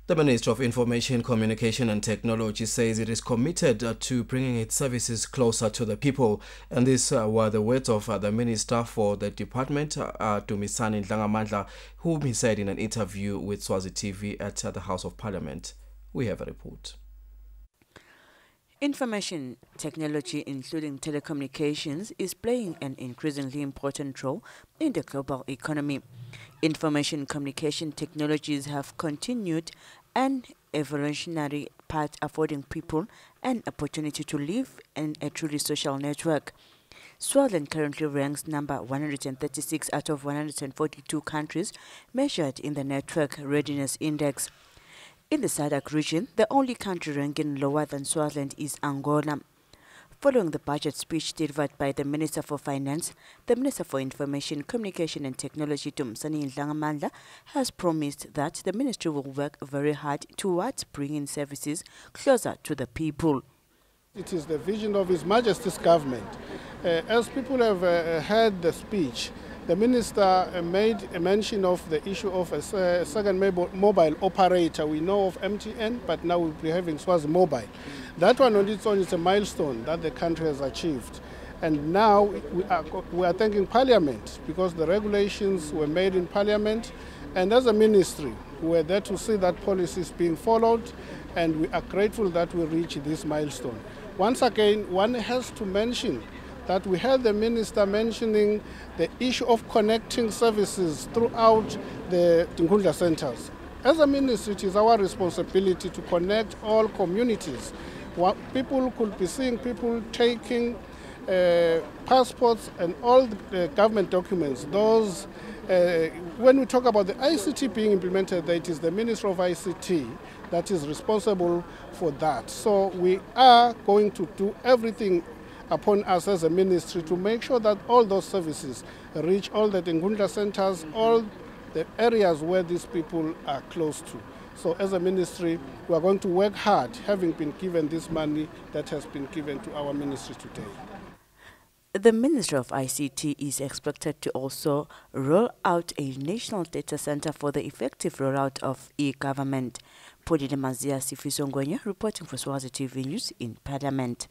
The Ministry of Information, Communication and Technology says it is committed to bringing its services closer to the people. And these were the words of the Minister for the Department, Dumisani Ndlangamandla, whom he said in an interview with Swazi TV at the House of Parliament. We have a report. Information technology, including telecommunications, is playing an increasingly important role in the global economy. Information communication technologies have continued an evolutionary path, affording people an opportunity to live in a truly social network. Swaziland currently ranks number 136 out of 142 countries measured in the Network Readiness Index. In the SADC region, the only country ranking lower than Swaziland is Angola. Following the budget speech delivered by the Minister for Finance, the Minister for Information, Communication and Technology, Dumisani Ndlangamandla, has promised that the ministry will work very hard towards bringing services closer to the people. It is the vision of His Majesty's government. As people have heard the speech, the Minister made a mention of the issue of a second mobile operator. We know of MTN, but now we'll be having Swazi Mobile. That one on its own is a milestone that the country has achieved. And now we are thanking Parliament because the regulations were made in Parliament. And as a ministry, we were there to see that policy is being followed, and we are grateful that we reached this milestone. Once again, one has to mention that we heard the minister mentioning the issue of connecting services throughout the Nkundla centers. As a ministry, it is our responsibility to connect all communities. People could be seeing people taking passports and all the government documents. Those, when we talk about the ICT being implemented, it is the Ministry of ICT that is responsible for that. So we are going to do everything upon us as a ministry to make sure that all those services reach all the Nkundla centers, all the areas where these people are close to. So as a ministry, we are going to work hard, having been given this money that has been given to our ministry today. The Ministry of ICT is expected to also roll out a national data center for the effective rollout of e-government. Podile Mazia Sifisongwenye reporting for Swazi TV News in Parliament.